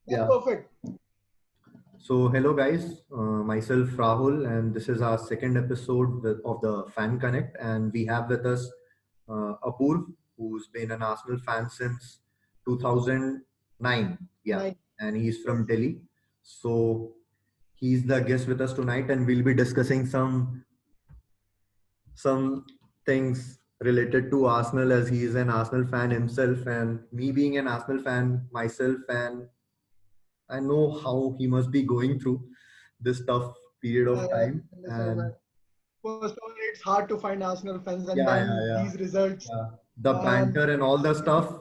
That's Yeah. perfect. So, hello guys, myself Rahul, and this is our second episode of the Fan Connect, and we have with us Apurv, who's been an Arsenal fan since 2009. Yeah, Nice. and he's Yes. from Delhi. So, he's the guest with us tonight, and we'll be discussing some things related to Arsenal, as he is an Arsenal fan himself, and me being an Arsenal fan myself, and I know how he must be going through this tough period of I time. understand, And man. First of all, it's hard to find Arsenal fans, and yeah, yeah, then yeah, these results. yeah. The Man, banter and all the stuff.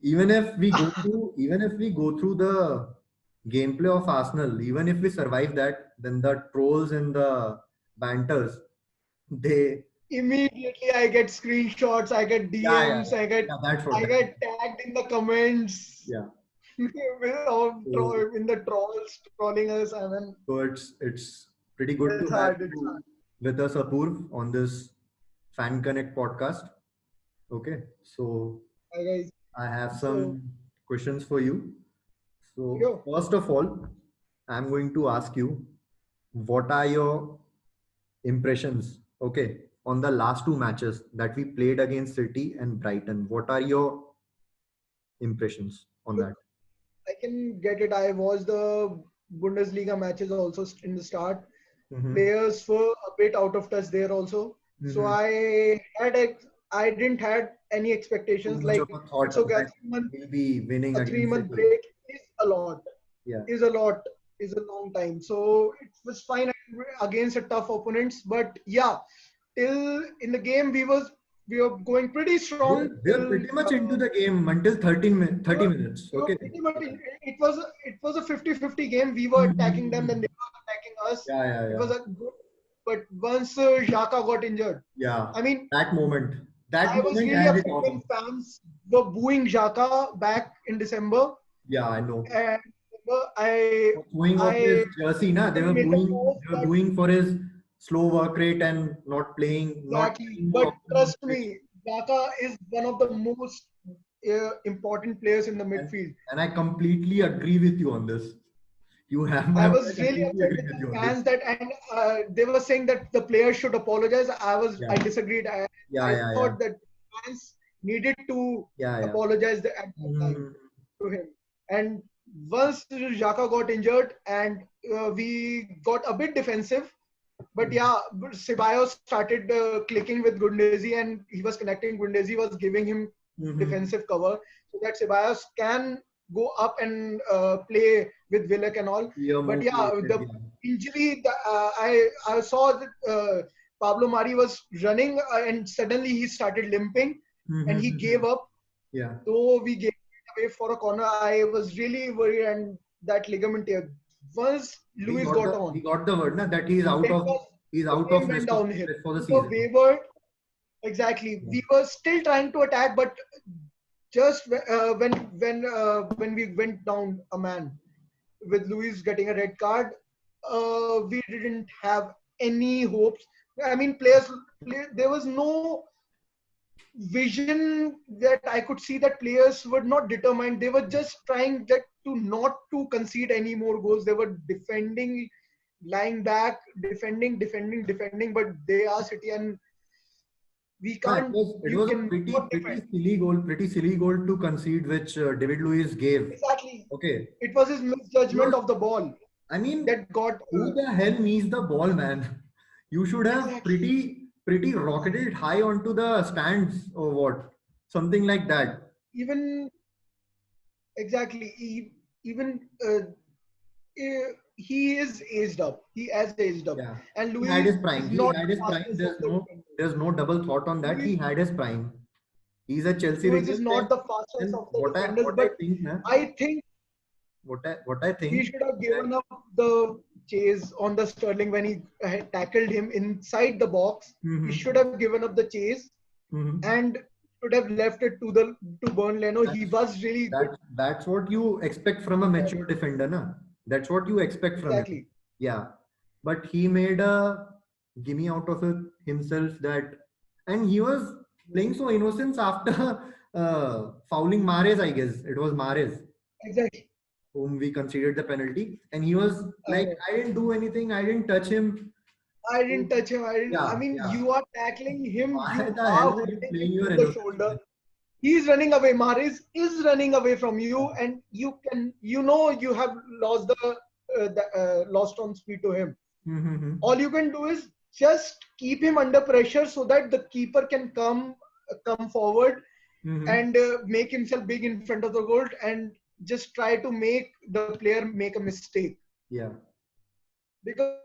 Even if we go through the gameplay of Arsenal, even if we survive that, then the trolls and the banters, they, immediately I get screenshots, I get yeah, yeah, DMs, yeah, yeah. That's what. I get tagged in the comments Yeah. So, in the trolls trolling us. I mean, it's pretty good it's to have hard. It's hard. you with us, Apurv, on this Fan Connect podcast. Okay, so Hi guys. I have So, some questions for you. So, yo, first of all, I'm going to ask you, what are your impressions, okay, on the last two matches that we played against City and Brighton? What are your impressions on that? I can get it. I watched the Bundesliga matches also in the start. Mm-hmm. Players were a bit out of touch there also. So Mm-hmm. I didn't had any Too expectations. much Like of a it's thought okay, that we'll be winning a against 3 month City. break is a lot. Yeah. Is a lot. Is a long time. So it was fine against a tough opponents. But yeah, till in the game we were going pretty strong We till were pretty much into the game until 30 minutes. we were Okay. pretty much it was a 50-50 game. We were attacking them, then Mm-hmm. they were attacking us. Yeah, yeah, It yeah. was a good, but once Xhaka got injured, Yeah. I mean, That moment. That I was moment really and it upset all. when fans were booing Xhaka back in December, Yeah, I know. and I For throwing off I his jersey, na, even made a post they were that booing for his slow work rate and not playing, not exactly. playing But more often on trust pitch. me, Xhaka is one of the most important players in the And midfield. I completely agree with you on this. You have my I word. I was really completely upset agree with with the you on this. fans that, and they were saying that the players should apologize. I Yeah, disagreed. yeah, I yeah, yeah, thought that fans needed to yeah, yeah. apologize at that time Mm, to him. And once Xhaka got injured and we got a bit defensive, but mm, yeah, Ceballos started clicking with Gundezi, and he was connecting. Gundezi was giving him mhm. defensive cover so that Ceballos can go up and play with Willock and all. You're But more yeah, creative. the Yeah. injury, I saw that Pablo Mari was running and suddenly he started limping and he gave Mhm. up. Yeah. So we gave it away for a corner. I was really worried, and that ligament tear. Once Luis got We on, got the word na, that it was he's the out game of went downhill. rest for the We were season. wavered. Exactly. Yeah. We were still trying to attack, but just when we went down a man with Luis getting a red card, we didn't have any hopes. I mean, there was no vision that I could see that players were not determined. They were just trying that to not to concede any more goals. They were defending, lying back, defending. But they are City, and we No, can't. it You was a cannot defend. pretty silly goal to concede, which David Luiz gave. Exactly. Okay, It was his it misjudgment was. of the ball I mean, that got who the hell needs the ball, man? You should have exactly. pretty rocketed it high onto the stands or what, something like that. Even exactly. Even he is aged up. He has aged up, Yeah, and he had Luis his is prime. He not had the his prime. fastest of the defenders. There's no double thought on that. Luis He had his prime. He's a Chelsea Luis is legend, not the fastest and of the defenders, what I but think, man, I think what I we think should have that. given up the chase on the Sterling when he tackled him inside the box. We Mhm, should have given up the chase mhm. and should have left it to Burn Leno. He That's was really good. that's what you expect from a mature Exactly. defender, na? That's what you expect from him. Exactly. Yeah, but he made a gimme out of it himself that, and he was playing so innocent after fouling Mares. I guess it was Mares. Exactly. whom we conceded the penalty, and he was like, I didn't do anything, I didn't touch him. I didn't touch him. I Yeah, mean, yeah. you are tackling him. Why You the are hell are you holding playing him your to the innocence? shoulder. He's running away. Mahrez is running away from you, and you know, you have lost lost on speed to him. Mm-hmm. All you can do is just keep him under pressure so that the keeper can come forward Mm-hmm. and make himself big in front of the goal, and just try to make the player make a mistake. Yeah. Because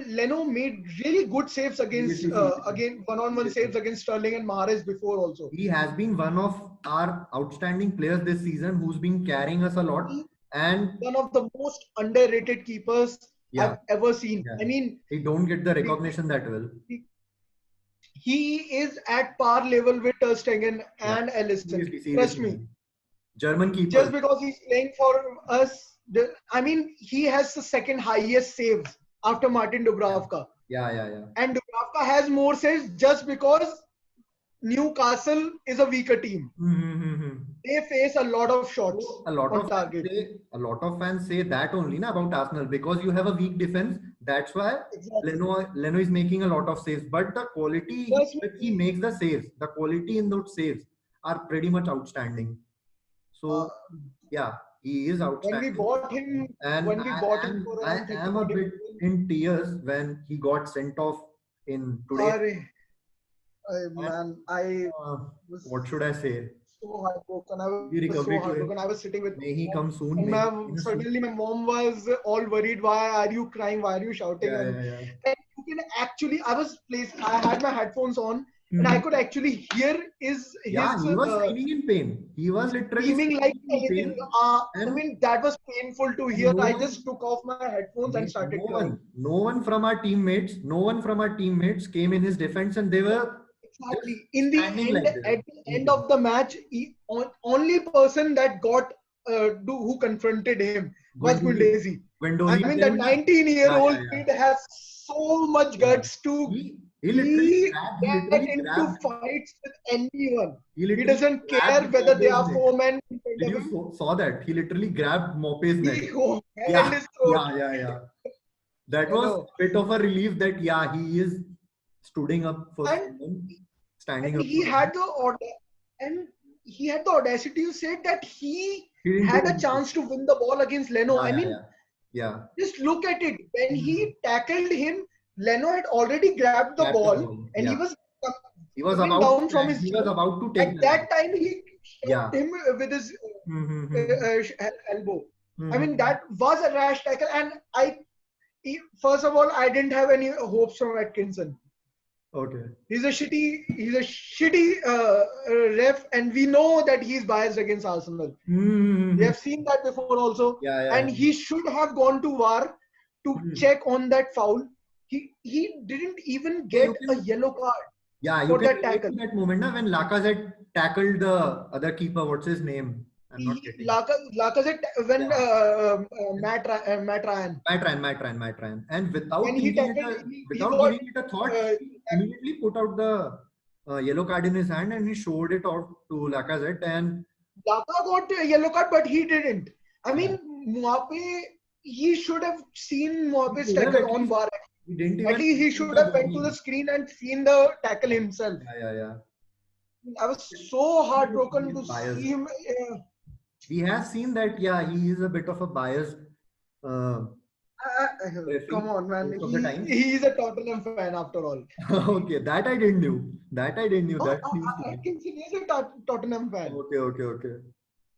Leno made really good saves against Seriously, again one-on-one seriously. saves against Sterling and Mahrez before also. He has been one of our outstanding players this season who's been carrying us a lot. He's And one of the most underrated keepers I've yeah, ever seen. yeah, I mean, he don't get the we, recognition that well. we, he is at par level with Ter Stegen Yeah, and Alisson. seriously, Trust seriously, me. man. German Just keepers. because he's playing for us, I mean, he has the second highest saves after Martin Yeah, Dubravka. yeah, yeah, yeah. And Dubravka has more saves just because Newcastle is a weaker team. Mm-hmm. They face a lot of shots So a lot on of fans target. say, that only na, about Arsenal, because you have a weak defense. That's why Exactly. Leno is making a lot of saves. But the quality Trust that he me, makes the saves, the quality in those saves are pretty much outstanding. So uh, yeah, he is when we outstanding. bought him, And when we bought him for I around 30, am a 40 bit million, in tears when he got sent off in today's. Arey, And, man, I uh, was what should I say? so heartbroken. I was Speedy so recovery to heartbroken. I him. was sitting with May he my come mom, soon. and May he come soon. suddenly my mom was all worried. Why are you crying? Why are you shouting? Yeah, yeah, yeah. And you can actually, I had my headphones on, and I Mhm. could actually hear Yeah, his he was screaming in pain. He was literally screaming like screaming in anything. pain, I and mean, that was painful to and hear. I just took off my headphones and started crying. no one from our teammates, came in his defense, and they were just Exactly. In the standing end, like this. at the end of the match, only person that who confronted him was Guendouzi, Gundezi. I Guendouzi, mean, tell that me na. Yeah, 19-year-old yeah, yeah, kid has so much yeah. guts to He literally be grabbed, get into fights with anyone. he He literally doesn't care grabbed whether they Mope's are neck. 4 men in front Did of you him. saw that? He literally grabbed Mope's neck. He held Yeah, his throat. yeah. That I was a know. bit of a relief that yeah, he is stooding up for And someone, standing and up for someone. and he had the audacity to say that he He didn't do had a anything. chance to win the ball against Leno. Yeah, I yeah, mean, yeah, yeah. just look at it. When Mhm. he tackled him, Leno had already grabbed the Grabbed the ball ball. and he Yeah, was he was coming about to down from tag. his He was jump. about to At take the leg. that time, he Yeah. stopped him with his Mm-hmm. elbow. I mean, Mm-hmm. that was a rash tackle. And first of all, I didn't have any hopes from Atkinson. Okay. He's a shitty ref, and we know that he's biased against Arsenal. We Mm-hmm. have seen that before also, Yeah, yeah, and yeah. he should have gone to VAR to Mhm. check on that foul. He didn't even So you get a can, yellow card yeah, you for can that relate tackle. to that moment na, when Lacazette tackled the other keeper. What's his name? I'm not getting. Lacazette, when Yeah. Matt Ryan, Matt Ryan. And when he tackled, he without got giving it a thought, uh, he immediately put out the yellow card in his hand and he showed it out to Lacazette. And Laka got a yellow card, but he didn't. I yeah, mean, Mbappe, he should have seen he Mbappé's could have tackle at on least, VAR. he didn't At even least he move should the have went to body. the screen and seen the tackle himself. Yeah. I was so He heartbroken is to biased. see him. We have seen that, yeah, he is a bit of a biased uh, Come referee on, man. most of the times. He's a Tottenham fan after all. Okay, that I didn't knew. That I didn't knew. Oh, That's news to me. Atkinson is a Tottenham fan, Okay.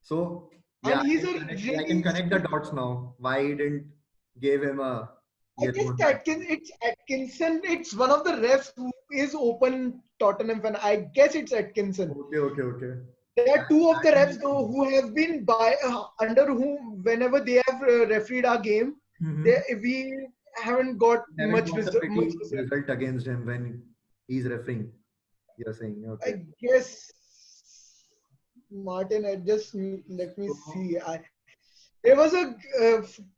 So yeah, and he's a I can really connect the super. dots now. Why he didn't give him a I guess yellow on that? It's Atkinson. It's one of the refs who is open Tottenham fan. I guess it's Atkinson. Okay. There are two of That the I refs didn't though know. who have been under whom whenever they have refereed our game, Mm-hmm. we haven't got Haven't much got the much pretty result. result against him when he's refereeing. You're saying okay. I guess Martin. Let me So see. There was a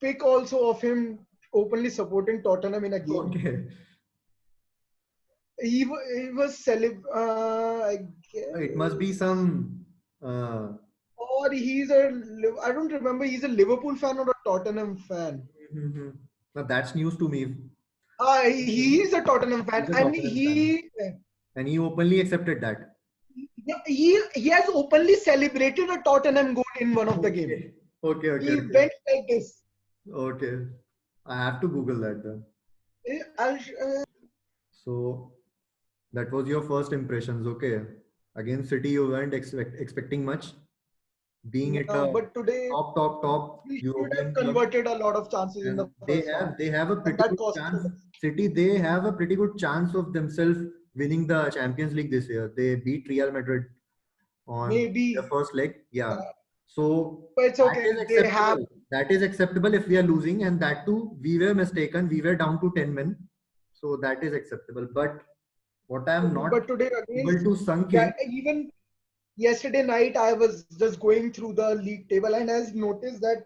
pic also of him openly supporting Tottenham in a game. okay, He was I guess, it must be some uh, or I don't remember. He's a Liverpool fan or a Tottenham fan. Mm-hmm. Now that's news to me. He is a Tottenham fan, He's a and Tottenham fan, and he openly accepted that. he has openly celebrated a Tottenham goal in one of the game. Okay, okay, okay, He okay. went like this. Okay, I have to Google that then. So that was your first impressions, okay? Against City, you weren't expecting much, being it a But today top we should have European club, converted a lot of chances in and the first half, they have a and pretty that good costed chance. us. City, they have a pretty good chance of themselves winning the Champions League this year. They beat Real Madrid on their Maybe, first leg. Yeah. uh, So but it's that okay. is They have, acceptable. That is acceptable if we are losing, and that too, we were mistaken. We were down to 10 men. So that is acceptable. But what I am not but today able against to sunk in. that, even yesterday night, I was just going through the league table and I noticed that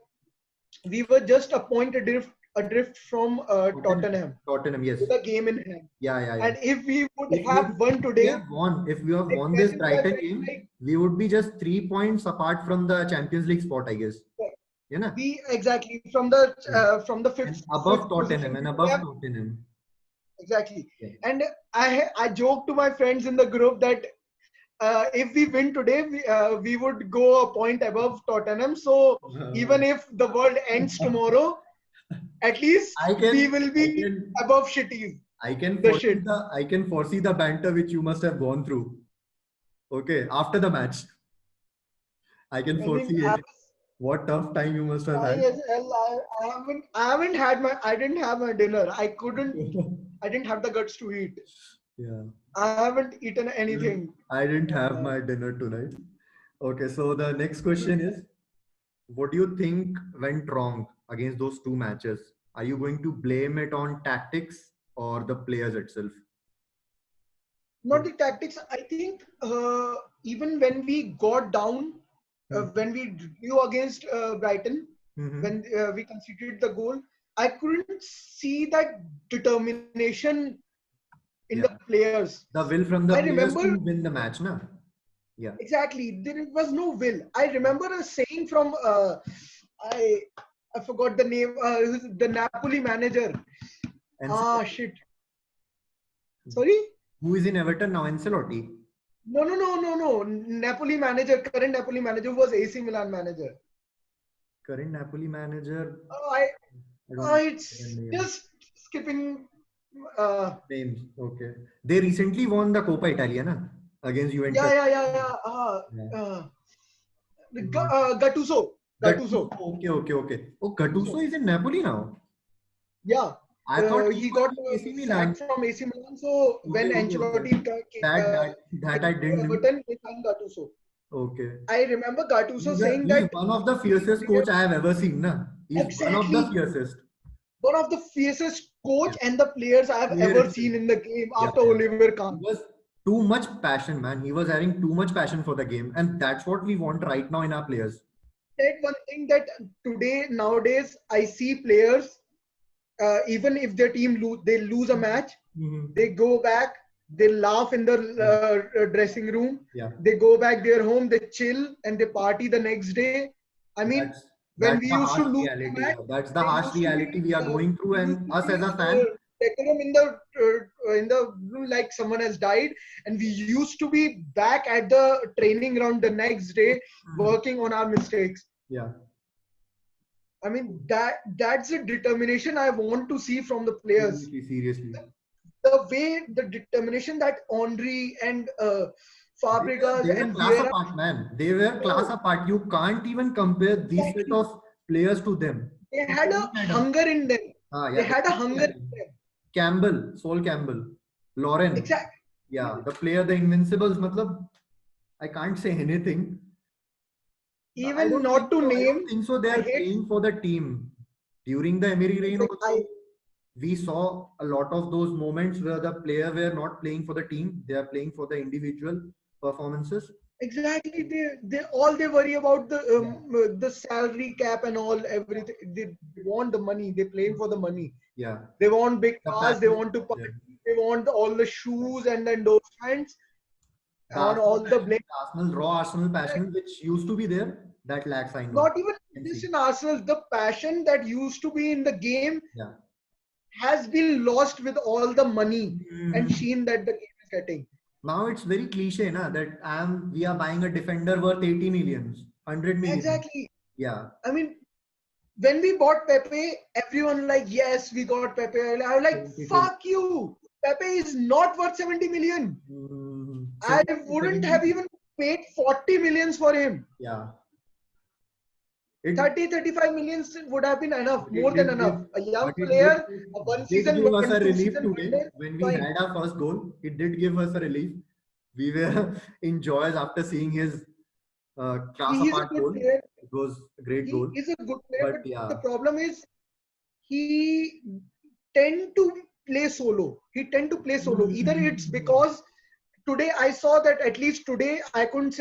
we were just a point adrift from Tottenham Tottenham, yes. with a game in hand. Yeah, yeah, yeah. And if we would If we, have won if we today, have won, if we have I won tell this you, I Brighton felt game, like we would be just 3 points apart from the Champions League spot, I guess. You know? we exactly Yeah. from the And fifth above Tottenham, position and we would above have Tottenham. exactly. Yeah. And I joked to my friends in the group that if we win today, we would go a point above Tottenham. So even if the world ends tomorrow, at least I we can, will I be can, above shitties. The shit. I can foresee the banter which you must have gone through. Okay, after the match, I can I mean, foresee it. What tough time you must have had. I didn't have my dinner. I didn't have the guts to eat. Yeah. I haven't eaten Even anything. I didn't have Uh, my dinner tonight. Okay, so the next question is, what do you think went wrong against those two matches? Are you going to blame it on tactics or the players itself? Not the tactics. I think even when we got down, when we drew against Brighton, Mm-hmm. when we conceded the goal, I couldn't see that determination in the Yeah. players. The will from I the players remember to win the match, na? Yeah. exactly there was no will. I remember a saying from I I forgot the name. The Napoli manager. And Ah shit. Sorry. who is in Everton now? Ancelotti. No. Napoli manager, current Napoli manager was AC Milan manager. Current Napoli manager. Oh, I don't know it's the name. just skipping. Names. Okay. They recently won the Coppa Italia, na? Against Juventus. Yeah. Yeah. Gattuso. Gattuso. Gattuso. Okay. Oh, Gattuso is in Napoli now. Yeah. I thought he He was got in AC Milan. sacked from AC Milan. So when Okay. Ancelotti That I came to didn't know. Everton, they signed Gattuso. Okay. I remember Gattuso saying He's that one of the fiercest coach I have ever seen, na? He's one of the exactly fiercest. one of the fiercest Yeah. coach and the players I have Player ever itself. seen in the game Yeah, after yeah. Oliver He Kahn. was too much passion, man. He was having too much passion for the game, and that's what we want right now in our players. Said one thing that nowadays I see players even if their team they lose a match, Mm-hmm. they go back, they laugh in the dressing room, Yeah, they go back their home, they chill and they party the next day. I mean, that's when that's we the used to harsh lose a reality. match, Yeah. That's the they harsh used to be reality we are going through, we used and to us be as a fan. decorum in the room like someone has died, and we used to be back at the training ground the next day working on our mistakes. Yeah, I mean that's a determination I want to see from the players. seriously. The way the determination that Henry and Fabregas They were and class Vieira apart, man. They were class showed, apart. You can't even compare these set exactly. of players to them. They They had a really had a hunger in them. They yeah, had a definitely hunger had in them. Campbell, Sol Campbell, Lauren. Exactly. Yeah, the player, the Invincibles. Matlab, I can't say anything. I Even don't think not to so. I don't name, think so. They I are hate playing for the team. During the Emery reign I also, we saw a lot of those moments where the player were not playing for the team. They are playing for the individual performances. exactly they worry about Yeah. the salary cap and all everything. They want the money. They're playing for the money. Yeah. They want big The cars. They passion. want to Yeah. party. They want all the shoes and the endorsements The on Arsenal all the passion, blame. the Arsenal, raw Arsenal passion, which used to be there, That lacks, I know. Not even Can this see. in Arsenal. The passion that used to be in the game Yeah. has been lost with all the money and Mhm. sheen that the game is getting. Now it's very cliche, na, that we are buying a defender worth 80 millions, 100 million. Exactly. Yeah. I mean, when we bought Pepe, everyone like, yes, we got Pepe. I was like, 72. fuck you. Pepe is not worth 70 million. I 70, wouldn't 70. have even paid 40 millions for him. Yeah. It 30, 35 millions would have been enough, but more it than did give enough. A young but it player, a one did season, give us a one, two relief season today wonder, when we fine. had our first goal. It did give us a relief. We were in joys after seeing his class He is a apart good goal. player. It was a great He goal. is a good player, But but the yeah, problem is he tend to play solo. He tend to play solo. Either it's Mhm. because today I saw that at least today I can't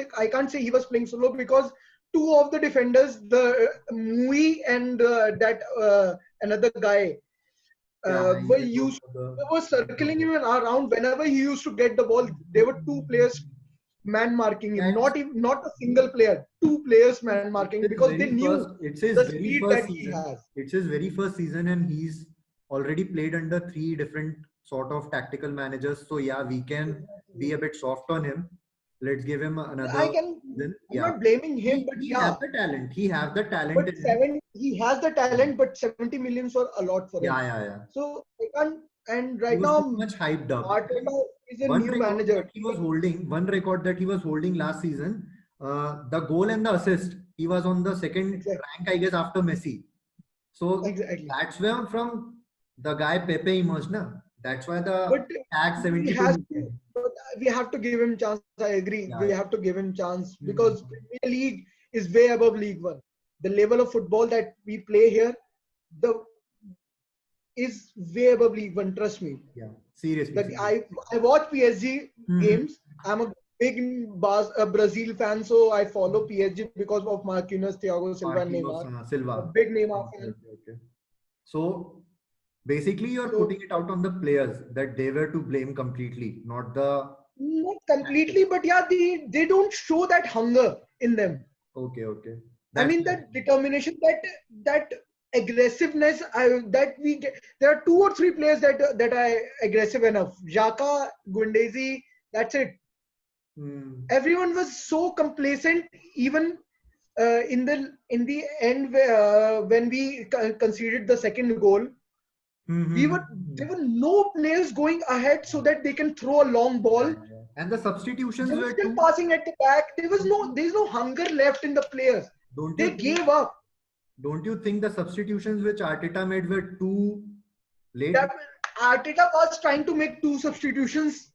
say he was playing solo because two of the defenders, the Mui and that another guy, Yeah, were you told used for the they were circling him around whenever he used to get the ball. There were two players man marking him, that's not a single player, two players man marking it's his because they very knew first. It's his the very speed first that he season. has. It's his very first season, and he's already played under three different sort of tactical managers. So yeah, we can be a bit soft on him. Let's give him I another can. season. I'm Yeah, not blaming him, but he yeah. have the talent. He have the talent But in him. he has the Yeah, talent, but 70 millions were a lot for him. yeah, yeah, yeah. So I can't. And He right was too now, much hyped up. And Arteta is a new manager. one record that he was holding last season, the goal and the assist, he was on the second Exactly. rank, I guess, after Messi. So Exactly. that's where from the guy Pepe emerged, na? That's why the But tag he 72 has to. million. But we have to give him chance. I agree. We Yeah. have to give him chance because Mhm. Premier League is way above League One. The level of football that we play here, the is way above League One. Trust me. Yeah. Seriously, Like seriously. I watch PSG Mhm. games. I'm a big Brazil fan, so I follow PSG because of Marquinhos, Thiago Silva, and Marquinhos Neymar. A Silva. big Neymar Okay, fan. okay, okay. So basically, you're So putting it out on the players that they were to blame completely, not the not tactics. completely, but yeah, they don't show that hunger in them. Okay, okay. I That's mean nice. that determination, that aggressiveness. That we get. There are two or three players that are aggressive enough. Xhaka, Gundezi. That's it. Hmm. Everyone was so complacent, even in the end when we conceded the second goal. We were There were no players going ahead so that they can throw a long Yeah, ball. yeah, yeah. And the They substitutions were were still too. passing at the back. There's no hunger left in the players. Don't you They think? gave up. Don't you think the substitutions which Arteta made were too late? That Arteta was trying to make two substitutions.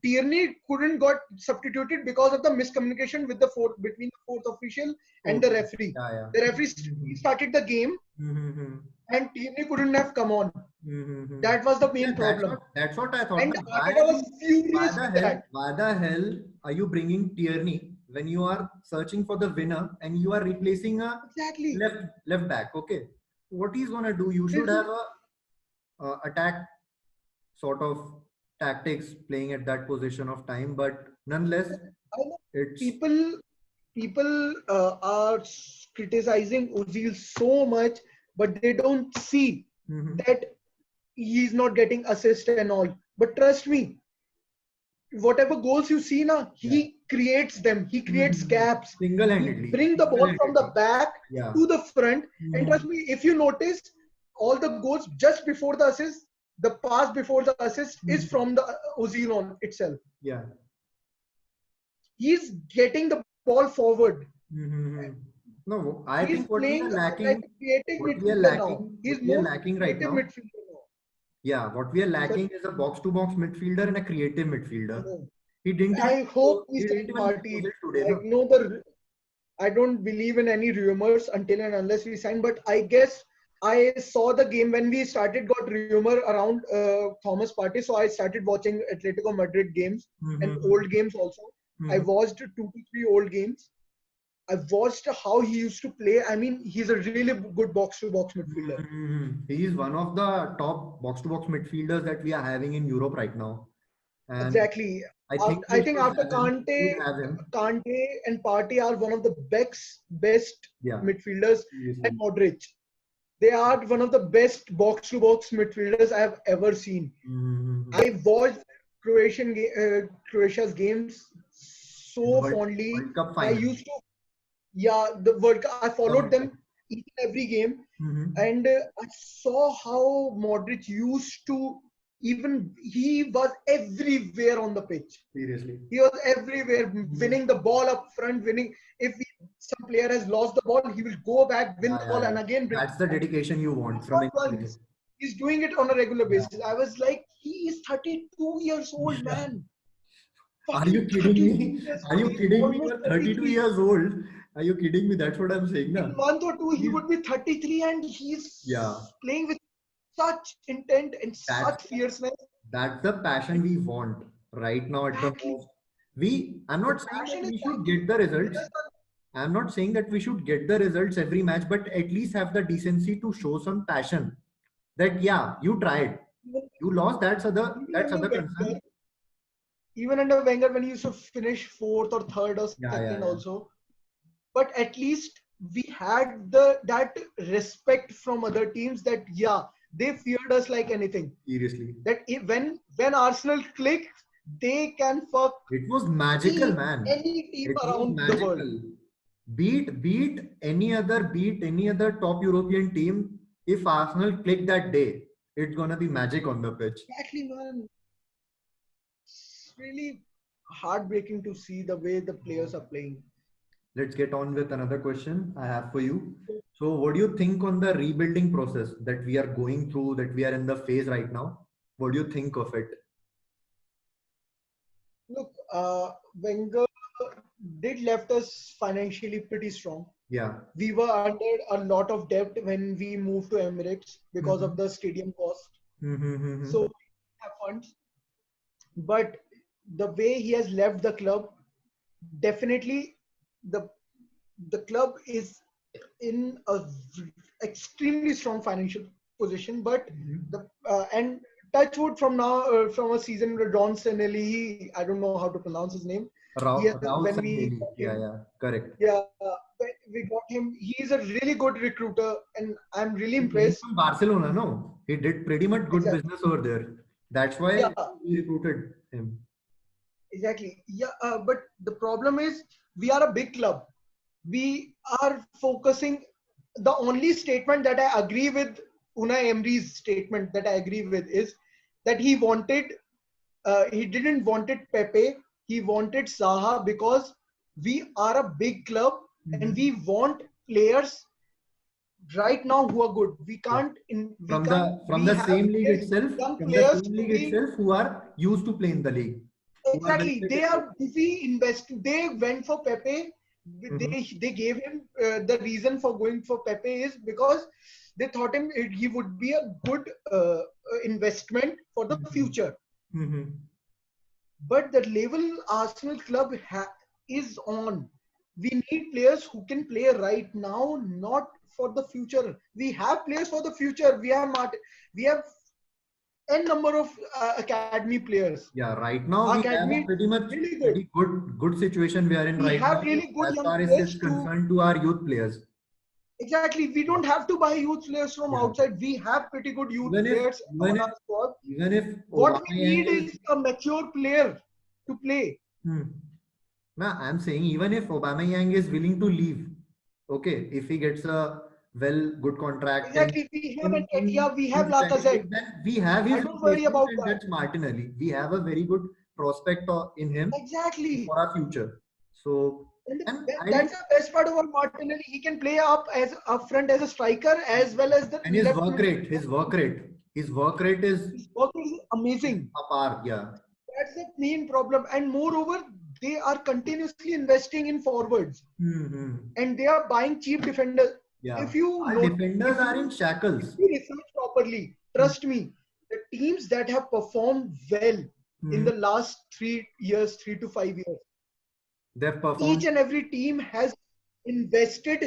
Tierney couldn't got substituted because of the miscommunication with the fourth between the fourth official and the Okay. referee. Yeah, yeah. The referee started the game Mm-hmm. and Tierney couldn't have come on. Mm-hmm. That was the Yeah, main problem. that's what I thought. And Now, Arteta was furious with that. why the hell are you bringing Tierney when you are searching for the winner and you are replacing a Exactly. left back? Okay, what he's gonna do? You should There's have a attack sort of tactics playing at that position of time, but nonetheless, I know it's people are criticizing Ozil so much, but they don't see Mhm. that he's not getting assist and all. But trust me, whatever goals you see now, Yeah. he creates them. He creates Mhm. gaps. He Single-handedly, bring the ball from the single-handedly. back Yeah. to the front. And trust Mhm. me, if you notice, all the goals just before the assist, the pass before the assist is Mhm. from the Ozil on itself. Yeah. He's getting the ball forward. Mhm. No, I He's think playing like a creative midfielder now. He's what we are more lacking right creative now. midfielder now. Yeah, what we are So lacking is a box-to-box midfielder and a creative I midfielder. know. He didn't even I hope we he didn't sign even Party. use it today, I no? know I don't believe in any rumors until and unless we sign. But I guess I saw the game when we started. Got rumor around Thomas Partey, so I started watching Atletico Madrid games and Mm-hmm. old games also. I Mm-hmm. watched 2 to 3 old games. I watched how he used to play. I mean, he's a really good box-to-box midfielder. He is one of the top box-to-box midfielders that we are having in Europe right now. And Exactly. I think I we think should after have him. Should have him. Kante and Partey are one of the best Yeah, midfielders, and seriously. Modric. They are one of the best box-to-box midfielders I have ever seen. Mm-hmm. I watched Croatia's games In so fondly. World Cup I final. used to, yeah, the World Cup. I followed World Cup. them each and every game, Mm-hmm. and I saw how Modric used to. Even he was everywhere on the pitch. Seriously. He was everywhere, Mhm. winning the ball up front, winning. If some player has lost the ball, he will go back, win Yeah, the yeah, ball, yeah. and again bring That's the it back. dedication you want Not from any player. once. He's doing it on a regular Yeah. basis. I was like, he is 32 years old, Yeah. man. Are you Fucking kidding 32 me? years Are old. you He's kidding me? almost You're 32 33. years old. Are you kidding me? That's what I'm saying, In na? a month or two, he He's, would be 33, and yeah. he's playing with such intent and That's such fierceness. that's the passion we want right now at the Exactly. most. I'm The not saying that passion is we should like get the results. players are I'm not saying that we should get the results every match, but at least have the decency to show some passion. That yeah, you tried. even, You lost. even That's under other Wenger, concern. even under Wenger when he used to finish fourth or third or Yeah, second yeah, yeah. also. But at least we had the that respect from other teams that yeah, they feared us like anything. Seriously. That when Arsenal clicked, they can fuck It was magical, any man. any team It was around the world. magical. Beat any other top European team. If Arsenal click that day, it's gonna be magic on the pitch. Exactly, man. It's really heartbreaking to see the way the players are playing. Let's get on with another question I have for you. So, what do you think on the rebuilding process that we are going through, that we are in the phase right now? What do you think of it? Look, Wenger did left us financially pretty strong. Yeah. We were under a lot of debt when we moved to Emirates because of Mm-hmm. the stadium cost. Mm-hmm. So we have funds, but the way he has left the club, definitely the the club is in a extremely strong financial position. But Mm-hmm. the and touchwood from now from a season with Don Senelli, I don't know how to pronounce his name. Raul When we Sanlili. got Yeah, him, yeah, correct. yeah, when we got him. He's a really good recruiter, and I'm really He came impressed. from Barcelona, no? He did pretty much good Exactly. business over there. That's why Yeah, we recruited him. exactly. Yeah, but the problem is we are a big club. We are focusing. The only statement that I agree with, Unai Emery's statement that I agree with, is that he didn't wanted Pepe, he wanted Saha because we are a big club and Mhm. we want players right now who are good. Yeah. From We the have same league players, itself, young from the players same league only. itself, who are used to play in the league, who are well Exactly, they fitted. are busy investing. They went for Pepe. Mm-hmm. They gave him the reason for going for Pepe is because they thought he would be a good investment for the future. Mm-hmm. But the level Arsenal club is on. We need players who can play right now, not for the future. We have players for the future. We have n number of academy players. Yeah, right now Our we have academy a is pretty really good. pretty good situation we are in We right have now really good as young far as it's players to concerned to our youth players. exactly. We don't have to buy youth players from Yeah. outside. We have pretty good youth Even if players even on if our squad. even if What we Aubameyang need is is a mature player to play. hmm, nah, I'm saying even if Aubameyang is willing to leave, okay, if he gets a good contract Exactly. We have in Nketiah, we have his Premier Lacazette. League, then we have I his don't worry replacement, about and that. that's Martinelli. We have a very good prospect in him Exactly. for our future. So, And and I that's the best part about Martinelli. He can play up front as a striker as well as the and his left work rate, midfielder. his work rate His work is is amazing. apart. Yeah. That's the main problem. And moreover, they are continuously investing in forwards Hmm. and they are buying cheap defenders. Yeah. If you Our note, defenders are in if shackles. you research properly, trust me, the teams that have performed well in Hmm. the last 3 years, 3 to 5 years, They've each performed and every team has invested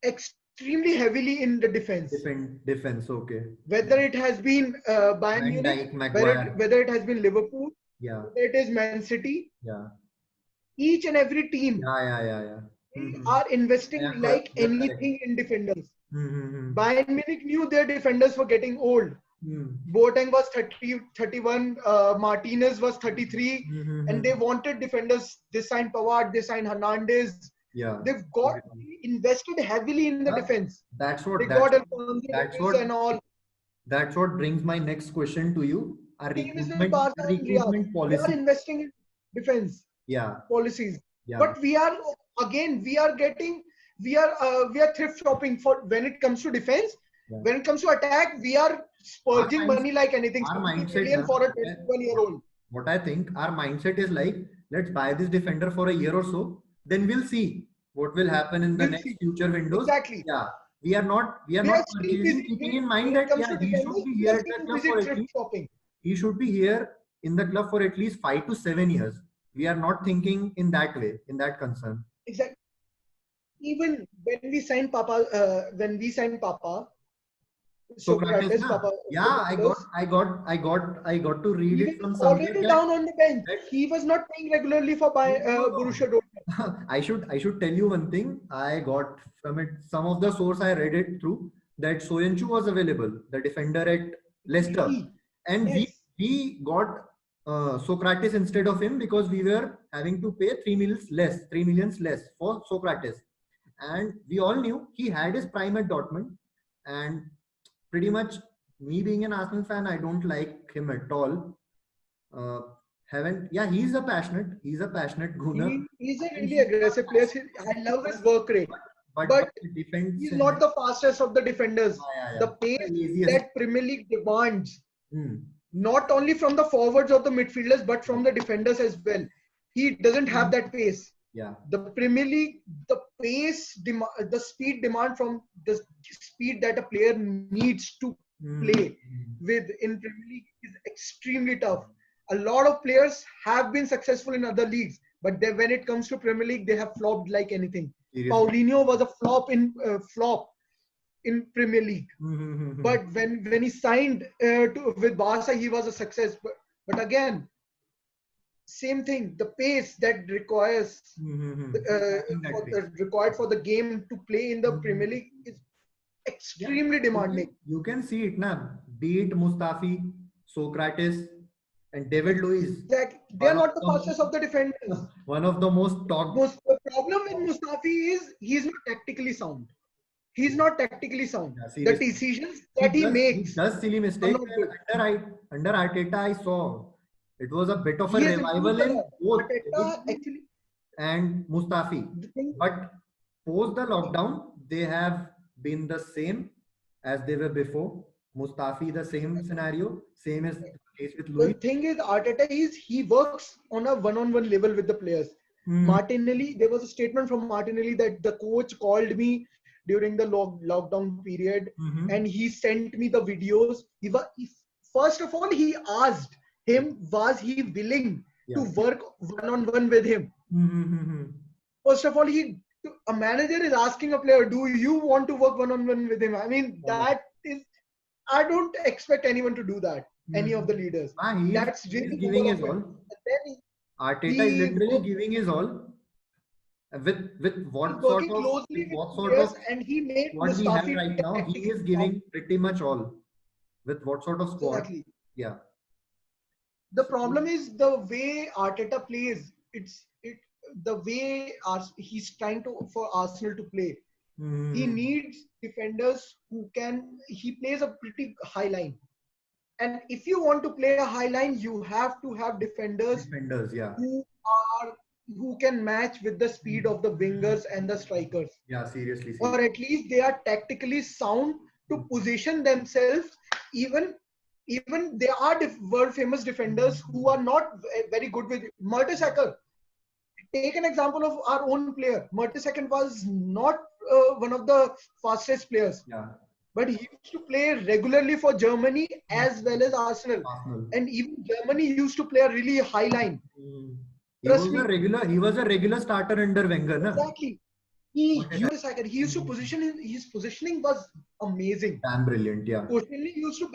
extremely heavily in the defense. defense. Okay. Whether it has been Bayern Van Munich, Dijk, Maguire. whether it has been Liverpool, Yeah. It is Man City. Yeah. Each and every team Yeah. they Mm-hmm. are investing Yeah, like you're correct. anything in defenders. Mm-hmm. Bayern Munich knew their defenders were getting old. Boateng was 30, 31, Martinez was 33, and they Mm-hmm. wanted defenders. They signed Pavard, they signed Hernandez. Yeah. They've got invested heavily in the Uh, defense. that's They what got Alfonso that's Davies what and all. that's what brings my next question to you. Our Same is with Barca and Real. recruitment They are policy. investing in defense Yeah. policies. Yeah. But we are again we are thrift shopping for when it comes to defense. Yeah. When it comes to attack, we are spurging money like anything. Our 70 mindset, million for a 21-year-old. what I think, our mindset is like, let's buy this defender for a year or so, then we'll see what will happen in the We'll next see. future windows. Exactly. Yeah, we are not We are still purchasing, busy keeping in mind when it that comes yeah, to he should defenders. be We here are at the still club busy for at thrift least shopping. he should be here in the club for at least 5 to 7 years. We are not thinking in that way, in that concern. Exactly. Even when we signed Papa, Socrates, Socrates, na? Papa, Yeah, I got to read he it was from somewhere already that, down on the bench. that He was not playing regularly for no. Borussia Dortmund. I should tell you one thing. I got from it some of the source I read it through that Soyuncu was available, the defender at Leicester, and Yes. we got Socrates instead of him because we were having to pay 3 millions less for Socrates, and we all knew he had his prime at Dortmund, and pretty much me being an Arsenal fan, I don't like him at all. Haven't yeah he's a passionate gooner. He's a really aggressive player. I love his work rate. But defense he's not the fastest of the defenders. yeah. The pace that Premier League demands, not only from the forwards or the midfielders, but from the defenders as well. He doesn't have that pace. Yeah. The Premier League, the pace, the speed demand from the speed that a player needs to play with in Premier League is extremely tough. A lot of players have been successful in other leagues, but when it comes to Premier League, they have flopped like anything. Seriously. Paulinho was a flop in Premier League, but when he signed with Barca, he was a success. But again, same thing. The pace that requires required for the game to play in the Premier League is extremely demanding. You can see it now. Be it Mustafi, Socrates, and David Luiz. Exactly. They are not the fastest of the defenders. One of the most talked. The problem with Mustafi is he's not tactically sound. He's not tactically sound. Yeah, the decisions that he makes. He does silly mistakes. Under Arteta, I saw it was a bit of a revival in both actually and Mustafi. But post the lockdown, they have been the same as they were before. Mustafi, the same scenario, same as the case with Luis. The thing is, Arteta he works on a one-on-one level with the players. Martinelli, there was a statement from Martinelli that the coach called me during the lockdown period, and he sent me the videos. First of all, he asked him, was he willing to work one-on-one with him? First of all, a manager is asking a player, do you want to work one-on-one with him? I mean, that is, I don't expect anyone to do that. Any of the leaders. That's really giving his all. Arteta is literally giving his all. With what sort of and he made what we have right now, he is giving pretty much all. With what sort of squad? Exactly. Yeah. The problem is the way Arteta plays. The way he's trying for Arsenal to play. He needs defenders who can. He plays a pretty high line, and if you want to play a high line, you have to have defenders yeah, who can match with the speed of the wingers and the strikers. Yeah, seriously. Or at least they are tactically sound to position themselves. Even there are world famous defenders who are not very good with Mertesacker. Take an example of our own player. Mertesacker was not one of the fastest players. Yeah. But he used to play regularly for Germany as well as Arsenal. And even Germany used to play a really high line. He was a regular starter under Wenger. Exactly. He used to his positioning was amazing. Damn brilliant, yeah. Koscielny used to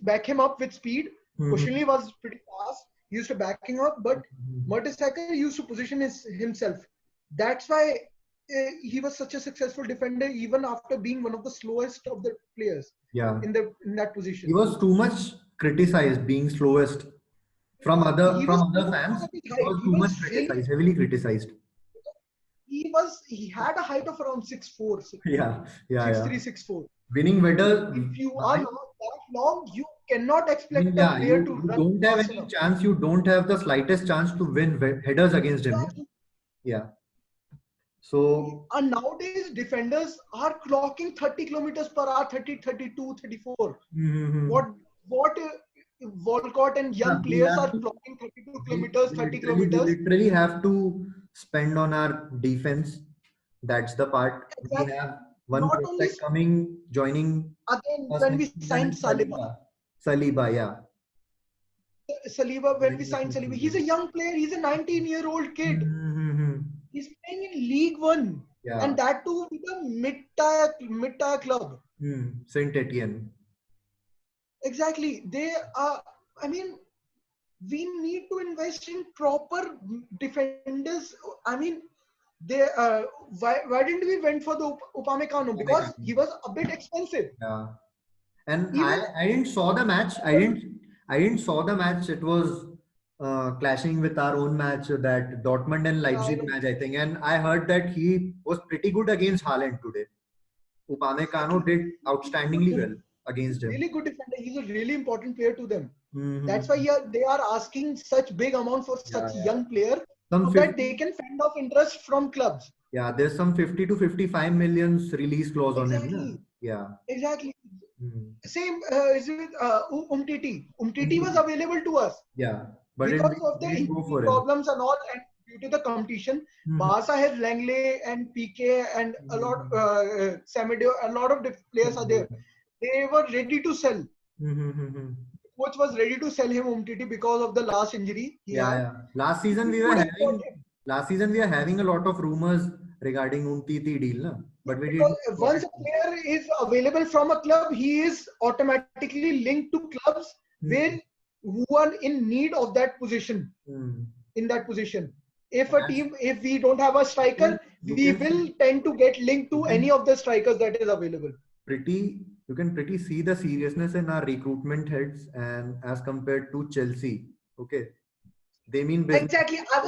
back him up with speed. Koscielny was pretty fast. used to backing up, but Mertesacker used to position himself. That's why he was such a successful defender, even after being one of the slowest of the players Yeah. in that position. He was too much criticized, being slowest from other He was fans. because of his He height. was He too much was really criticized, heavily criticized. he had a height of around 6'4", Yeah, yeah, yeah. 6'3", 6'4". Winning medal. If you are not that long, you cannot I mean, expect a yeah, player to you run don't have fast any enough. chance. You don't have the slightest chance to win headers against him. Exactly. Yeah. So, And nowadays, defenders are clocking 30 kilometers per hour, 30, 32, 34. mhm. What Walcott and Yeah, young players are clocking 32 kilometers, 30 we kilometers. literally have to spend on our defense. That's the part. We Exactly. have one Not only prospect coming, joining again us when next we season signed in Saliba. Saliba, yeah. Saliba, when we Joining us signed next Saliba, he's a season. young player. He's a 19-year-old kid. Mm-hmm. He's playing in League One, Yeah. and that too with a mid-tier club. Saint Etienne. Exactly. They are. I mean, we need to invest in proper defenders. I mean, they. Why didn't we went for the Upamecano? Because he was a bit expensive. Yeah. And Even I didn't saw the match. I didn't saw the match. It was clashing with our own match, that Dortmund and yeah, I Leipzig know. match, I think. And I heard that he was pretty good against Haaland today. Upamecano Exactly. did He's a good outstandingly well defender. against him. Really good defender. He's a really important player to them. That's why Mm-hmm. they are asking such big amount for Yeah, such yeah. young player Some so that they 50, can fend off interest from clubs. yeah, there's some 50 to 55 millions release clause on him. Na? Exactly. Yeah. Exactly. Mm. Same is with Umtiti. Umtiti was Umtiti. available to us Yeah. But it because of the didn't go injury for him. problems and all, and due to the competition. Mhm. Barca has Langley and PK and a lot Mhm. Semedo. A lot of players are there. They were ready to sell. Mhm. Coach was ready to sell him Umtiti because of the last injury he Yeah, had. yeah. We could have got him. Last season we were having a lot of rumors regarding Umtiti deal, na? But we Because didn't got once it. a player is available from a club, he is automatically linked to clubs where Hmm. who are in need of that position. Hmm. In that position, As if we don't have a striker, you we can will tend to get linked you to any can of the strikers that is available. pretty you can pretty see the seriousness in our recruitment heads, and as compared to Chelsea. Okay. They mean business. Exactly. I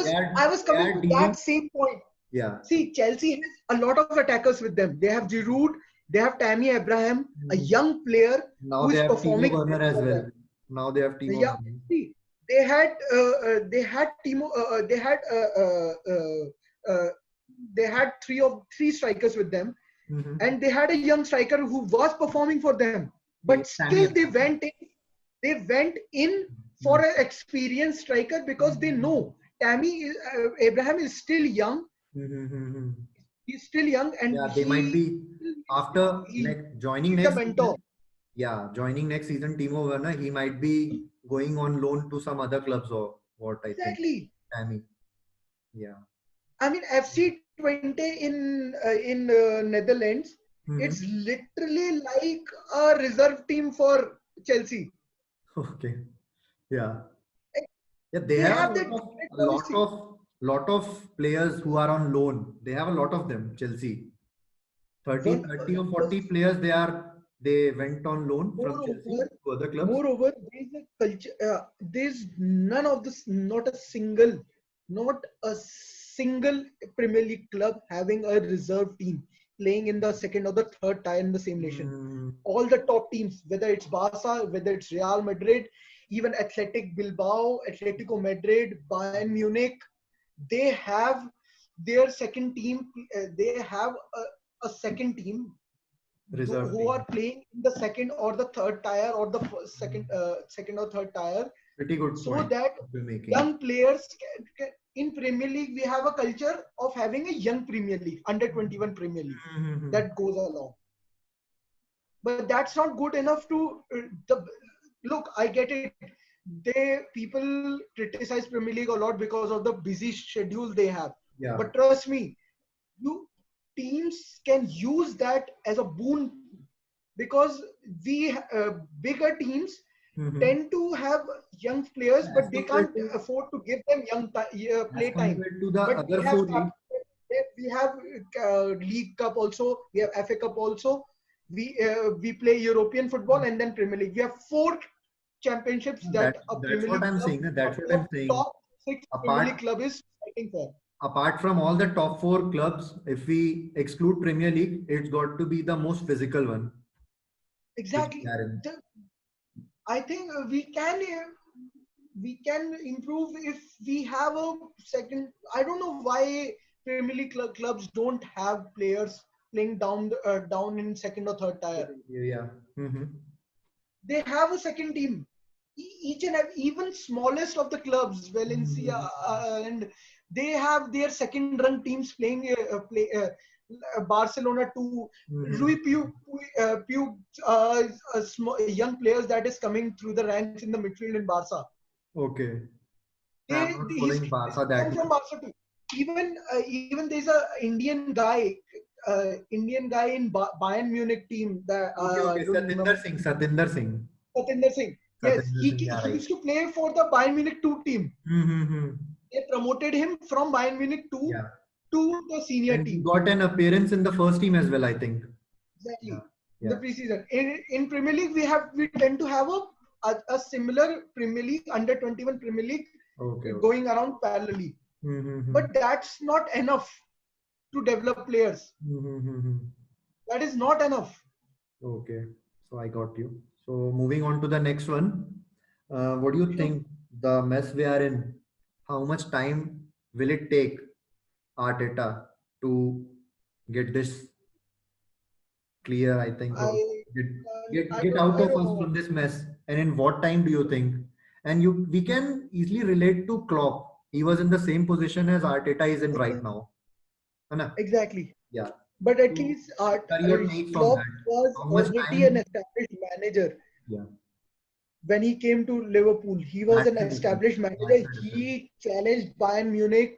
was They coming are to that dealing. same point. Yeah. See, Chelsea has a lot of attackers with them. They have Giroud, they have Tammy Abraham, a Hmm. young player Now who they is have Timo performing Werner as for well. them. Now they have Timo Yeah, Werner. see, Timo, uh, they had three strikers with them, Mm-hmm. and they had a young striker who was performing for them, Yeah, but Tammy still Abraham. they went in for Mm. an experienced striker because they Mm-hmm. know Abraham is still young. Mm-hmm. He's still young, and Yeah, they might be after he like joining needs a next mentor. season. Yeah, joining next season, Timo Werner, he might be going on loan to some other clubs or what, I think. Exactly. Tammy. Yeah. I mean, FC 20 in Netherlands, it's Mm-hmm. literally like a reserve team for Chelsea. Okay. Yeah. Yeah, they They have have that great policy. lot of players who are on loan. They have a lot of them, Chelsea. 30, One, 30 or the 40 players they went on loan from Chelsea moreover, to other clubs. moreover, there's a culture. There's none of this. Not a single Premier League club having a reserve team playing in the second or the third tier in the same nation. Mm, All the top teams, whether it's Barca, whether it's Real Madrid, even Athletic Bilbao, Atletico Madrid, Bayern Munich, they have their second team. They have a second team reserve who team. are playing in the second or the third tier or the second or third tier, Pretty good so point that you're making. young players in Premier League we have a culture of having a young Premier League, under 21 Premier League Mhm. that goes along. But that's not good enough to the look. I get it. They people criticize Premier League a lot because of the busy schedule they have. Yeah. But trust me, you teams can use that as a boon because we bigger teams Mm-hmm. tend to have young players, As but they compared can't to afford to give them as play time. compared to the But other four leagues. we have League Cup also, we have FA Cup also. We play European football and then Premier League. We have 4 championships That that a that's Premier what League I'm club, saying. a That's what I'm saying. top 6 Premier Apart League club is fighting for. apart from all the top four clubs, if we exclude Premier League, it's got to be the most physical one, which we Exactly. are in. I think we can improve if we have a second. I don't know why Premier League clubs don't have players playing down in second or third tier. Yeah. Mm-hmm. They have a second team. Each and even smallest of the clubs, Valencia, Mm-hmm. and they have their second run teams playing Barcelona too. Mm-hmm. Rui Pugh, young players that is coming through the ranks in the midfield in Barca. Okay. I'm not following He's Barca that come much. from Barca too. Even there's a Indian guy in Bayern Munich team that Okay, I okay. don't remember. Satinder Singh. Satinder Singh. Yes, Satinder Singh, yeah, he right. used to play for the Bayern Munich 2 team. Mm-hmm. They promoted him from Bayern Munich 2 Yeah. to the senior And he team. got an appearance in the first team as well, I think. Yeah. Exactly. In the Yeah. preseason. In Premier League, we tend to have a similar Premier League, under 21 Premier League Okay. Okay. going around parallelly. Mm-hmm. But that's not enough to develop players. Mm-hmm. That is not enough. Okay. So I got you. So moving on to the next one. What do you Sure. think the mess we are in? How much time will it take Arteta to get this clear? I think, or I get get I out of don't us know. from this mess. And in what time do you think? And we can easily relate to Klopp. He was in the same position as Arteta is in right now. है ना? Exactly. Yeah. But at So least what are your takes on Klopp that? was How much already an time? established manager Yeah, when he came to Liverpool. He was that's an the difference. established That's manager. the difference. He challenged Bayern Munich.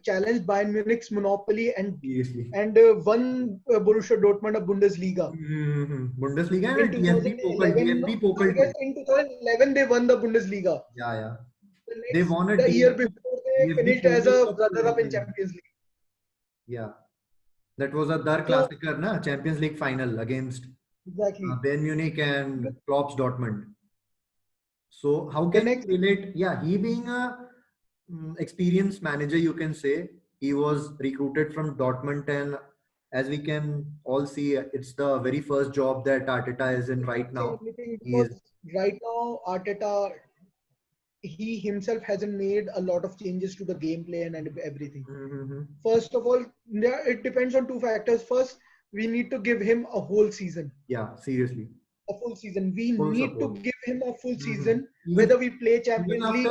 Challenged Bayern Munich's monopoly Seriously. and won Borussia Dortmund a Bundesliga. Bundesliga In and DFB Pokal, 2011, DFB I Pokal guess too. in 2011 they won the Bundesliga. Yeah, yeah. They The won a the year DFB, before they DFB finished as Pokal a Cup too, I runner-up in think. Champions League. Yeah, that was a Dar So Klassiker, na Champions League final against exactly. Bayern Munich and Klopp's Dortmund. So how The can you next relate? Yeah, he being a experienced manager, you can say he was recruited from Dortmund, and as we can all see, it's the very first job that Arteta is in I right can't say now. anything He is. because right now Arteta he himself hasn't made a lot of changes to the gameplay and everything. Mhm. First of all, it depends on 2 factors. First, we need to give him a whole season. Yeah, seriously, A full season. We full need to support. give him a full Mhm. season, Even whether we play even Champions after League,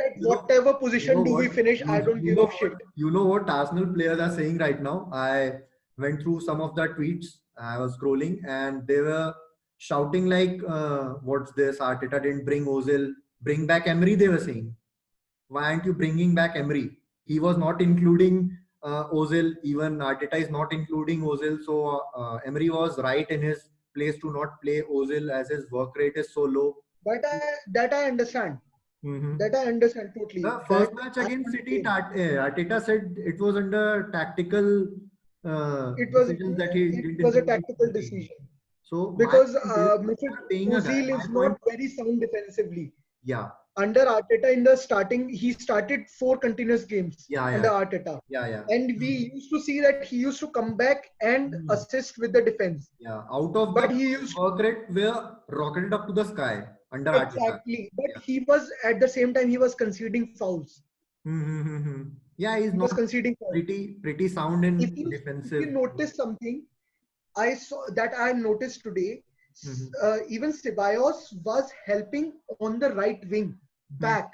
at you know whatever you know position do what we finish, I don't you give know a what shit. you know what Arsenal players are saying right now. I went through some of the tweets. I was scrolling and they were shouting like, "What's this? Arteta didn't bring Ozil. Bring back Emery." They were saying, "Why aren't you bringing back Emery? He was not including Ozil. Even Arteta is not including Ozil. So Emery was right in his place to not play Ozil as his work rate is so low." That I understand. Mhm. That I understand totally. The first That match I against can't City, blame. Arteta said it was under tactical It was decisions that he it didn't was a include him in tactical the team. decision So my because point is, you Mesut are paying a guy. Ozil My is not point, very sound defensively. yeah, Under Arteta in the starting, he started 4 continuous games yeah, under yeah, Arteta. yeah, yeah. And we used to see that he used to come back and Mhm. assist with the defense. Yeah, out of the But he used work rate were rocketed up to the sky under Arteta. exactly. But Yeah. he was at the same time he was conceding fouls. Mm-hmm. Yeah, he's He not was conceding fouls. pretty sound in If you defensive. notice something, I saw that I noticed today. Mhm. Even Ceballos was helping on the right wing Mhm. back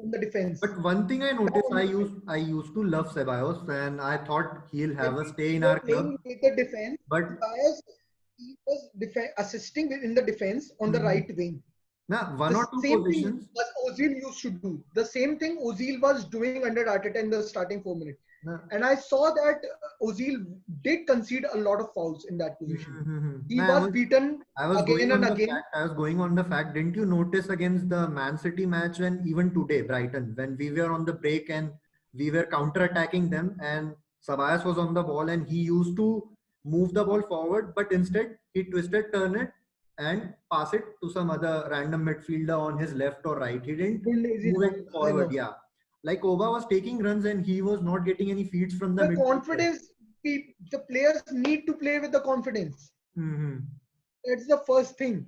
on the defense. But one thing I Back noticed, on the defense. I used to love Ceballos, and I thought he'll When have a we stay in were our club. playing with the defense, But Ceballos he was assisting in the defense on the mhm, right wing. now The one or two same thing positions, as Ozil used to do. The same thing Ozil was doing under Arteta in the starting 4 minutes. No. And I saw that Ozil did concede a lot of fouls in that position. He No, was beaten I was again going and on the again. fact. I was going on the fact. Didn't you notice against the Man City match when even today, Brighton, when we were on the break and we were counter-attacking them, and Sabias was on the ball and he used to move the ball forward, but instead he twisted, turn it, and pass it to some other random midfielder on his left or right. He didn't Good lazy move it ball, I forward. know. Yeah, like Oba was taking runs and he was not getting any feeds from the The midfielder. confidence, the players need to play with the confidence. Hmm. That's the first thing.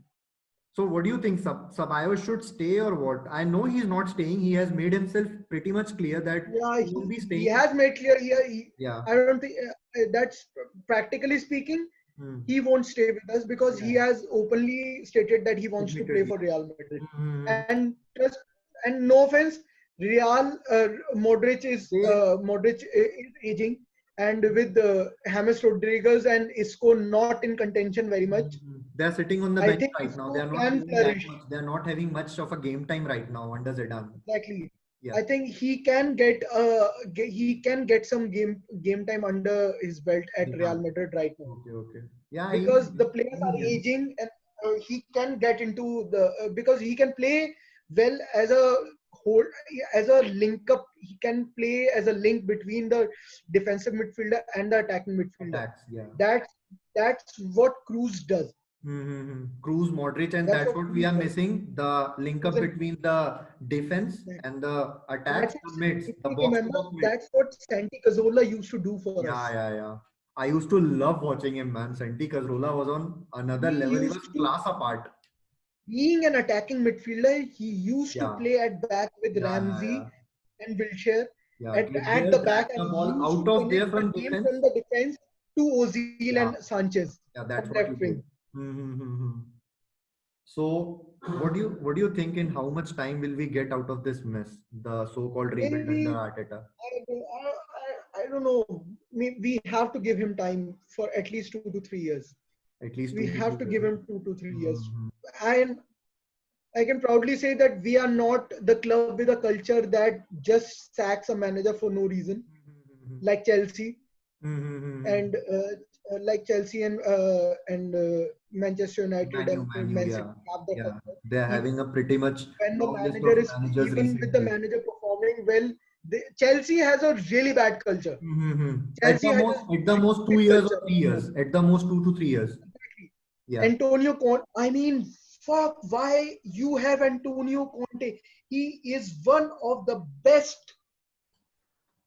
So what do you think? Sabayos should stay or what? I know he's not staying. He has made himself pretty much clear that Yeah, he won't be he staying. has made clear here. Yeah. I don't think that's practically speaking, Hmm. he won't stay with us because he Yeah. has openly stated that he wants to play Admitted. for Real Madrid. Hmm. And trust, and no offense, Real Modric is aging, and with James Rodriguez and Isco not in contention very much, They're sitting on the I bench think right now. They Isco are not can playing that flourish. much. They are not having much of a game time right now under Zidane. Exactly. Yeah. I think he can get some game time under his belt at Real Zidane. Madrid right now Okay. Okay. Yeah. because the players He are will. aging, and he can get into the because he can play well as a whole, as a link up. He can play as a link between the defensive midfielder and the attacking midfielder. Attacks. Yeah. That's that's what Cruz does. Cruz, Modric, and That's that's what what we Cruz are does. missing. The link up Isn't between the defense that- and the attacks, That's the what, mids, if the you box to remember, box mids. that's what Santi Cazorla used to do for Yeah, us. yeah, yeah. I used to love watching him, man. Santi Cazorla was on another He level. He was used to, class apart. being an attacking midfielder, he used to Yeah, play at back with yeah, yeah, yeah. Ramsey and Wilshere Yeah, get at there, the drag back, and the he ball used out to of there connect the from game defense. from the defense to Ozil Yeah, and Sanchez yeah, on that's what he left did. wing. Mm-hmm. So, what do you think? In how much time will we get out of this mess, the so-called rebuild under Maybe Arteta? I don't know. We have to give him time for at least 2 to 3 years. At least We two to have three to years. give him 2 to 3 years. Mm-hmm. And I can proudly say that we are not the club with a culture that just sacks a manager for no reason, like Chelsea Mm-hmm. and Manchester United Manu, and Manu, Man City yeah, have the yeah. culture. They're Even having a pretty much when the long list manager of is managers even with the recently. manager performing well, Chelsea has a really bad culture. Mm-hmm. Chelsea has a At the really most, bad 2 years or culture. 3 years. At the most, 2 to 3 years. Exactly. Yeah. Antonio Conte. I mean, fuck, why you have Antonio Conte? He is one of the best.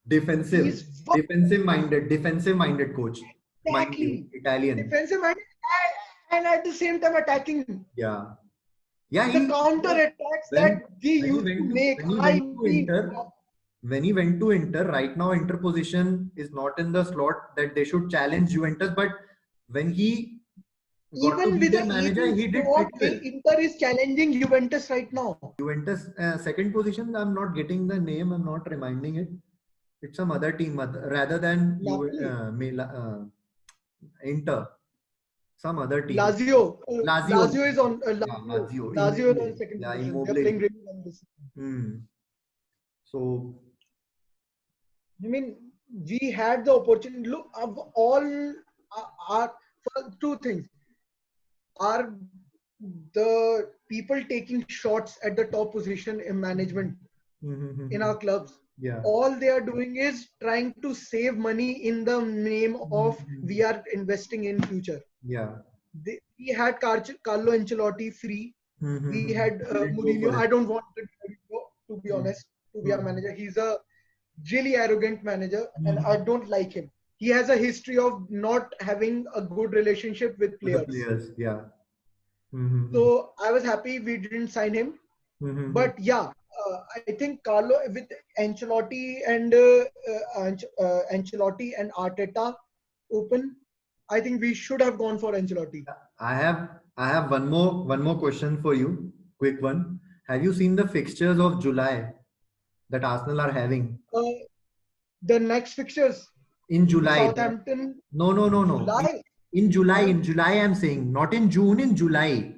Defensive, He's one defensive minded coach. Mind you, exactly Italian. defensive and at the same time attacking. Yeah. Yeah, The he counter attacks when that we when he used to went to make. when he I went to mean, Inter, when he went to Inter, right now Inter position is not in the slot that they should challenge Juventus. But when he got to even be with their the manager, aging he did squad, pretty well. Inter is challenging Juventus right now. Juventus second position. I'm not getting the name. I'm not reminding it. It's some other team rather than Napoli, Inter. Some other team. Lazio, Lazio. Lazio is on Yeah, Lazio. Lazio is on Immobile. second Yeah, position. They're Immobile. playing really well this season. Hmm. So. I mean, we had the opportunity. Look, of all our for two things are the people taking shots at the top position in management in our clubs. Yeah. All they are doing is trying to save money in the name of we are investing in future. Yeah. We had Carlo Ancelotti free. We had He didn't go Mourinho. for it. I don't want Mourinho, to be Hmm. honest, to be our manager. He's a really arrogant manager, and I Hmm. don't like him. He has a history of not having a good relationship with With the players. players. Yeah. Hmm. So I was happy we didn't sign him. Hmm. But yeah, I think Carlo with Ancelotti and Ancelotti and Arteta open, I think we should have gone for Ancelotti. I have one more question for you. Quick one. Have you seen the fixtures of July that Arsenal are having Uh, the next fixtures, in July? Southampton, No, no, no, no. July. In July, I'm saying, not in June, in July.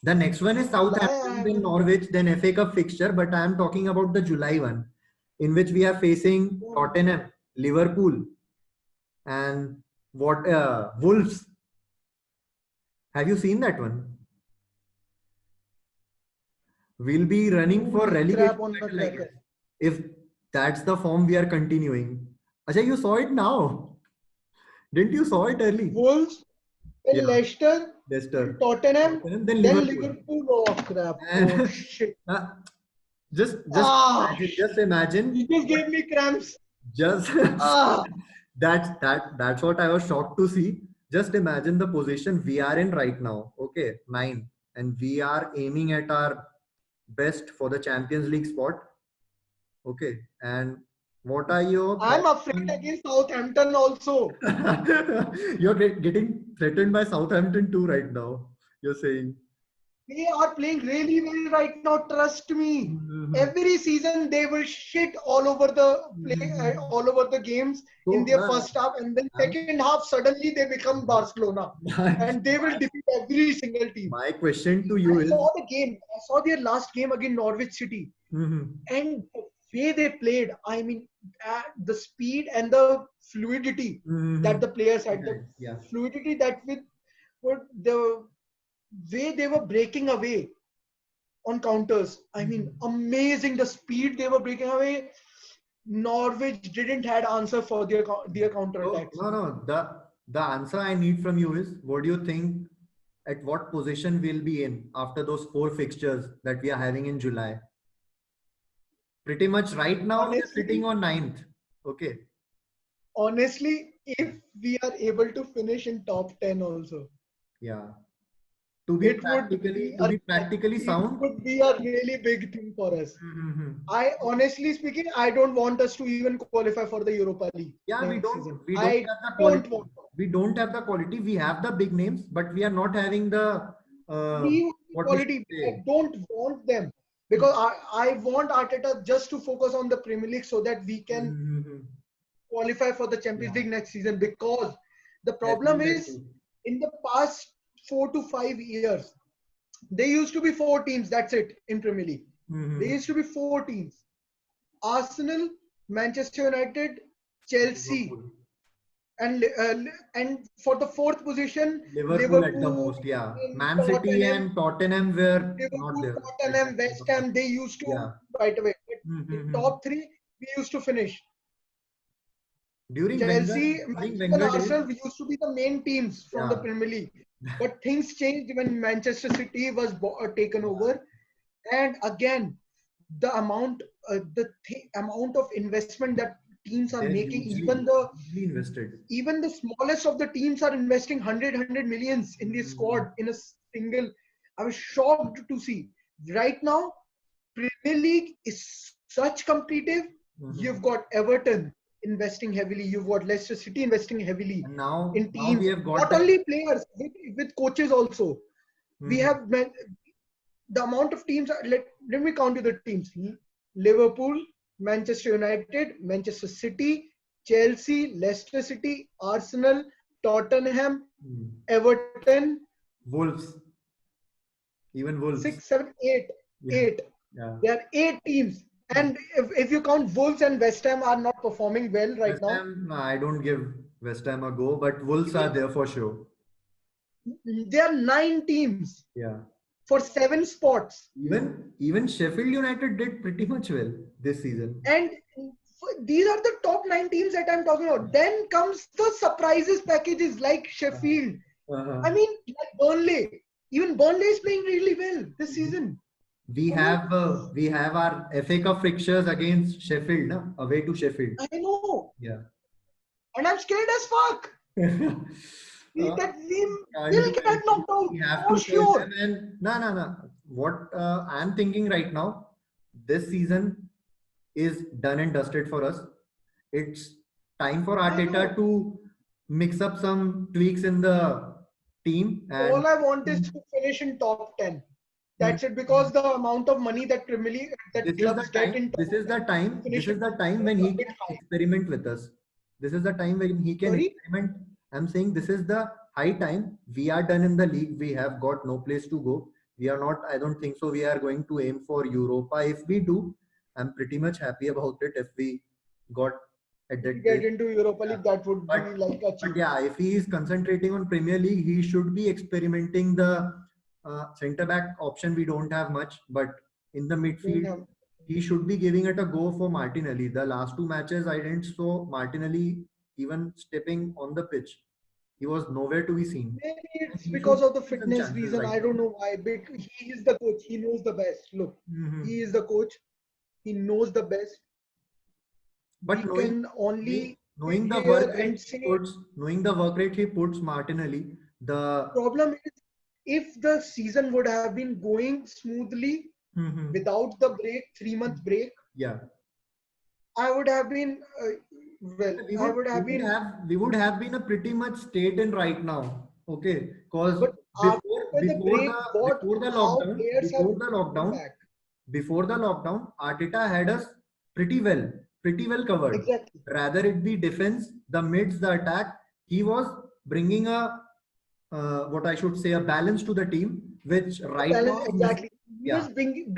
The next one is July, I Southampton, then haven't. Norwich, then FA Cup fixture, but I am talking about the July one, in which we are facing No, Tottenham. Liverpool, and what Wolves. Have you seen that one? We'll be running for Holy crap relegation on a battle, I cracker. guess. If that's the form we are continuing. Ajay, you saw it now. Didn't you saw it early? Wolves, then Yeah, Leicester, then Leicester. Tottenham, Tottenham, then then Liverpool. Liverpool. Oh crap! Oh And shit! uh, just Ah, imagine, just imagine you just what gave me cramps. just Ah, that's what I was shocked to see. Just imagine the position we are in right now. Okay, 9, and we are aiming at our best for the Champions League spot. Okay, and what are your I'm thoughts afraid on? against Southampton also. You're getting threatened by Southampton too right now. You're saying. They are playing really well right now. Trust me. Mhm. Every season they will shit all over the Mhm. all over the games in So, their first half, and then I'm, second half suddenly they become Barcelona, my, and they will my, defeat every single team. my question to you I is. saw the game. I saw their last game against Norwich City, Mhm. and the way they played. I mean, the speed and the fluidity that Mhm. the players had, the Okay, yeah. fluidity that with what the way they were breaking away on counters. I mean, Mhm. amazing the speed they were breaking away. Norwich didn't had answer for their counter So attacks. no, no. The answer I need from you is, what do you think? At what position we'll be in after those 4 fixtures that we are having in July? Pretty much right now we are sitting Honestly, on ninth. Okay. honestly, if we are able to finish in top 10 also, Yeah. To be it would practically be to a be practically it sound. would be a really big thing for us. Mhm. I honestly speaking, I don't want us to even qualify for the Europa League Yeah, next season. we don't I have the don't quality. want. We don't have the quality. We have the big names, but we are not having the We want the what we should quality. I say. don't want them because I want Arteta just to focus on the Premier League so that we can Mhm. qualify for the Champions Yeah, League next season. Because the I problem feel that is too. in the past 4 to 5 years, there used to be 4 teams. That's it in Premier League. There Mhm. used to be 4 teams: Arsenal, Manchester United, Chelsea, Liverpool. and for the fourth position, Liverpool at the Liverpool, most, yeah. and Man City Tottenham. and Tottenham were not Liverpool, there at that Tottenham, point West of time. Ham, they used to Yeah. right away. But in Mm-hmm. top three, we used to finish. During Chelsea, During Manchester, and Wenger days, Arsenal used to be the main teams from the yeah, Premier League. But things changed when Manchester City was taken yeah, over, and again, the amount of investment that teams are they're making, hugely invested. even the smallest of the teams are investing 100 millions in the Mm-hmm. squad in a single. I was shocked to see. Right now, Premier League is such competitive. Mm-hmm. You've got Everton investing heavily. You've got Leicester City investing heavily And in now we teams. have got Not that. only players, with coaches also. We Mm-hmm. have the amount of teams. Let me count you the teams: Liverpool, Manchester United, Manchester City, Chelsea, Leicester City, Arsenal, Tottenham, Mm. Everton, Wolves, even Wolves. 6, 7, 8, Yeah, 8. yeah. There are 8 teams. And if you count Wolves and West Ham are not performing well right West now, Ham, I don't give West Ham a go, but Wolves are even there for sure. there are 9 teams Yeah. for 7 spots. Even Sheffield United did pretty much well this season. And these are the top 9 teams that I'm talking about. Then comes the surprises packages like Uh-huh. Sheffield. Uh-huh. I mean, like Burnley. Even Burnley is playing really well this Mhm. season. I mean, We have our FA Cup fixtures against Sheffield, na? Away to Sheffield. I know. Yeah. And I'm scared as fuck. Uh, That we can't will do get anything. knocked out We have for to face sure. them. And no. What I'm thinking right now, this season is done and dusted for us. It's time for I Arteta know. to mix up some tweaks in the team and All I want is to finish in top 10. Mhm. That's it. Because the amount of money that Premier League, that clubs get in top 10 to finish This in is the top time 10 when is a he bit can high. experiment with us. This is the time when he can Sorry? experiment. I'm saying this is the high time. We are done in the league. We have got no place to go. We are not, I don't think so. We are going to aim for Europa. If we do, I'm pretty much happy about it. If we got at If that you get stage. into Europa Yeah. League, that would be But like but achievement. yeah, if he is concentrating on Premier League, he should be experimenting the centre back option. We don't have much, but in the Don't midfield, have. he should be giving it a go for Martinelli. The last two matches, I didn't saw Martinelli even stepping on the pitch. He was nowhere to be seen. Maybe And it's he should because of the see some fitness chances reason. right I don't now. know why. He is the coach. He knows the best. Look, he Hmm. is the coach. He knows the best. But We can only sit knowing the here work rate and he say puts, knowing the work rate he puts Martinelli, the problem is if the season would have been going smoothly Mhm. without the break, 3 month break, Yeah, I would have been well. we I would would we have would been, have we would have been a pretty much state in right now. Okay, because but before after the before break, the what before the how lockdown players have before the come lockdown back. before the lockdown, Arteta had us pretty well pretty well covered. Exactly. Rather it be defense, the mids, the attack. He was bringing a what I should say, a balance to the team, which A right balance, now is missing. exactly. He Yeah, was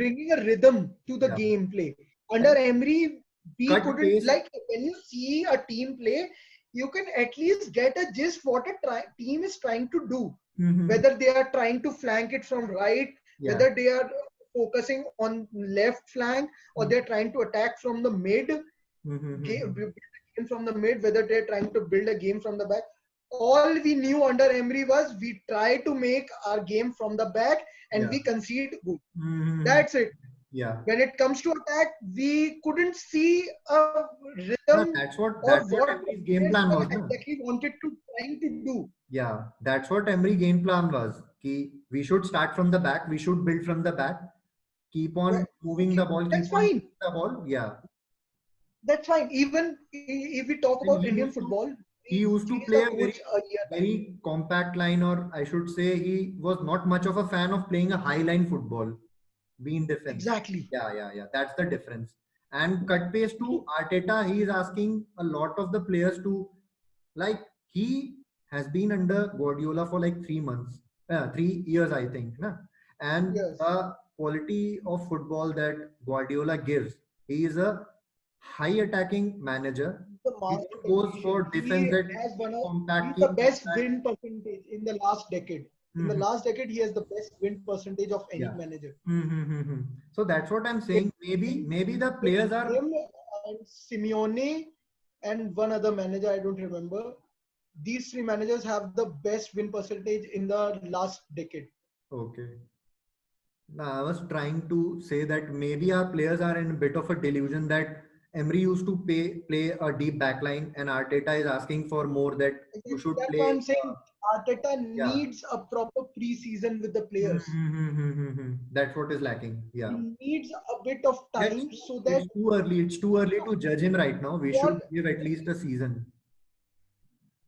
bringing a rhythm to the yeah. gameplay. Under And Emery, we cut couldn't, pace. like when you see a team play, you can at least get a gist what a team is trying to do. Mhm. Whether they are trying to flank it from right, Yeah. whether they are focusing on left flank, or they're trying to attack from the mid, Mhm. build a game from the mid, whether they're trying to build a game from the back. All we knew under Emery was we try to make our game from the back and Yeah. we concede goal. Mhm. That's it. Yeah. When it comes to attack, we couldn't see a No, rhythm or that's what what the Emery's game players plan were was, no? exactly wanted to trying to do. Yeah, that's what Emery game plan was. We should start from the back. We should build from the back. Keep on Right. moving the Okay, ball. that's Keep on fine. moving the ball. Yeah. That's fine. Even if we talk And about Indian football, he we used to changed play the a coach a year back. very compact line, or I should say, he was not much of a fan of playing a high line football. Be in defense. Exactly. Yeah. That's the difference. And cut pace to Arteta, he is asking a lot of the players to, like, he has been under Guardiola for like 3 months, 3 years, I think. Na? And Yes. the quality of football that Guardiola gives, he is a high attacking manager. The He master don't goes technician. for defense He that has he's compact, the keep best compact. win percentage in the last decade. In the Mhm. last decade, he has the best win percentage of any Yeah. manager. Mm-hmm. So that's what I'm It, saying. Maybe the it's players are him and Simeone and one other manager, I don't remember. These three managers have the best win percentage in the last decade. okay. No, I was trying to say that maybe our players are in a bit of a delusion that Emery used to play a deep backline, and Arteta is asking for more, that you Exactly. should That's why play. I'm saying Arteta Yeah. needs a proper pre-season with the players. Mm-hmm. That's what is lacking. Yeah. He needs a bit of Yeah, time so that it's too early. It's too early to judge him right now. We should what give at least a season.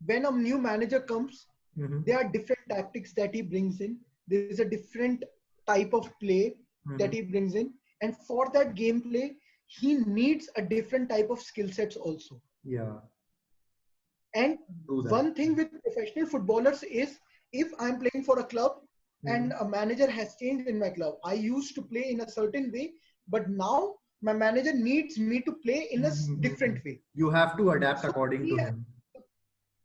when a new manager comes, Mm-hmm. there are different tactics that he brings in. There is a different type of play that Mm-hmm. he brings in, and for that gameplay, he needs a different type of skill sets also. Yeah. And Do that. one thing with professional footballers is if I'm playing for a club Mm-hmm. and a manager has changed in my club, I used to play in a certain way, but now my manager needs me to play in a Mm-hmm. different way. You have to adapt So according to we him.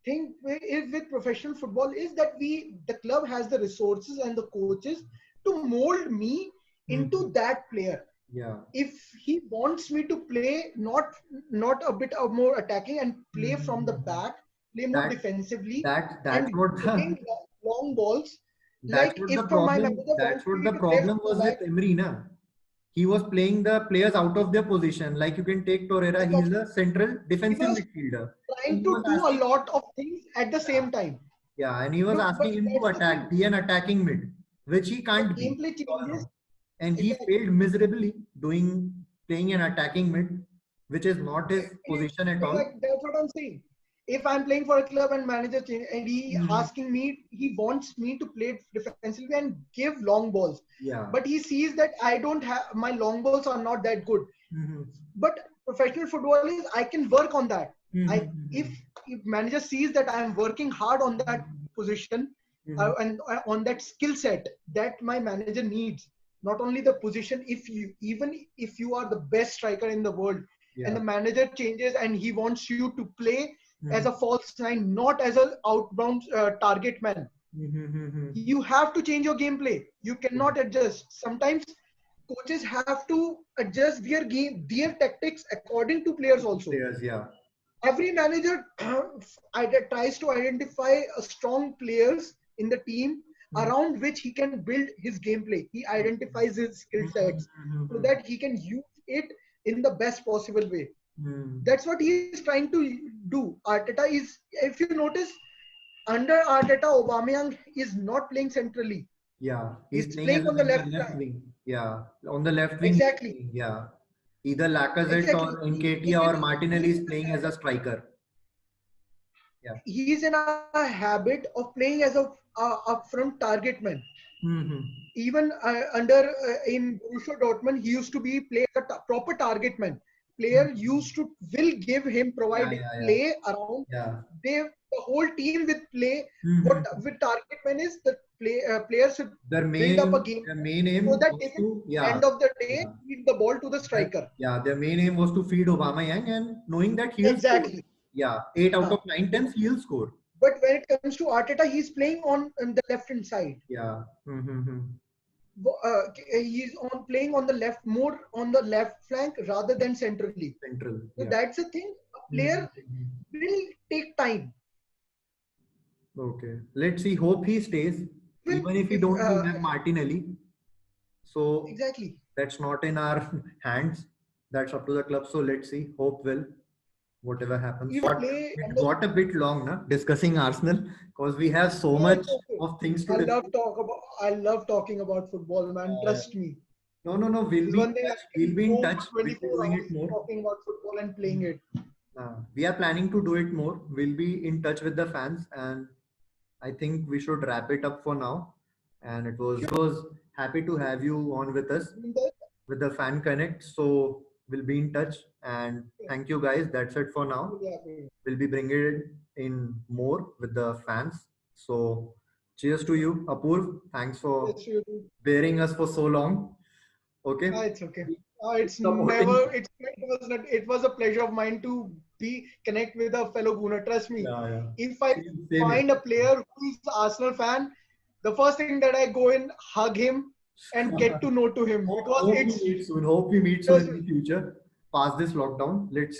thing is with professional football is that the club has the resources and the coaches to mold me into Mhm. that player. Yeah. If he wants me to play not a bit of more attacking and play from the Mhm. back, play more That defensively that's and what getting the long balls, that's like what the if my problem manager that's wants what me the to play problem from the was back, with Emery, na. He was playing the players out of their position. Like you can take Torreira, he's exactly, the central he defensive was midfielder. And trying he to was do a asking, lot of things at the yeah, same time. yeah, and he was But asking him to that's the attack, thing, be an attacking mid, which he the can't be. gameplay We all changes. know. And he Exactly. failed miserably doing playing an attacking mid, which is not his position at all. Correct. That's what I'm saying. If I'm playing for a club and manager change and he Mhm. asking me, he wants me to play defensively and give long balls, Yeah. but he sees that I don't have my long balls are not that good. Mhm. But professional football is I can work on that. I Mhm. if manager sees that I am working hard on that position Mhm. and on that skill set that my manager needs, not only the position. If you even if you are the best striker in the world, and the Yeah. manager changes and he wants you to play as Mhm. a false nine, not as an outbound target man. Mhm. You have to change your gameplay. You Yeah. cannot adjust. Sometimes coaches have to adjust their game, their tactics according to players also. Players, yeah. Every manager tries to identify strong players in the team Mhm. around which he can build his gameplay. He identifies his skill sets so Mhm. that he can use it in the best possible way. Mhm. That's what he is trying to do. Arteta is, if you notice, under Arteta, Aubameyang is not playing centrally. Yeah, he's He's playing playing as on a, the in the left left side. wing. Yeah, on the left wing, he's Exactly. playing. Yeah, either Lacazette Exactly. or Nketiah or Martinelli is playing as a striker. Yeah. He's in a habit of playing as a upfront target man. Mm-hmm. Even under in Borussia Dortmund, he used to be play a proper target man. Player used to will give him Yeah, provide yeah, yeah, play around. yeah. They the whole team with play. What Mm-hmm. with target man is the players should build up a game Their main so aim that was they can to, yeah, end of the day yeah, feed the ball to the striker. their main aim was to feed Aubameyang and knowing that he'll score. Exactly. Yeah, 8 out Huh. of 9 times he'll score. But when it comes to Arteta, he's playing on the left hand side. Yeah. Mm-hmm. He's on playing on the left, more on the left flank rather than centrally. Central. So Yeah. that's the thing. A player Mhm. will take time. Okay. Let's see. Hope he stays, Even even if we if don't have Martinelli. So exactly, that's not in our hands. That's up to the club. So let's see. Hope will. Whatever happens. if But play it under, got a bit long, na, discussing Arsenal because we have so yeah, much it's okay. of things to I discuss. love talk about. I love talking about football, man. Uh, Trust me. no, no, no. We'll It's be in one thing I touch. We'll can be in go touch. for We'll be 24 doing hours it more. talking about football and playing it. We are planning to do it more. We'll be in touch with the fans, and I think we should wrap it up for now. And it was happy to have you on with us with the Fan Connect. So we'll be in touch. And thank you guys. That's it for now. Really happy. We'll be bringing it in more with the fans. So cheers to you, Apurv. Thanks for Yes, you do. bearing us for so long. Okay. It's okay. Keep It's supporting. never. It was not. It was a pleasure of mine to be connect with a fellow Gooner. Trust me. Yeah, yeah. If I Same here. find a player who is Arsenal fan, the first thing that I go in, hug him, and get to know to him because Hope we it's meet soon. Hope we meet soon just in the future. Past this lockdown. Let's see.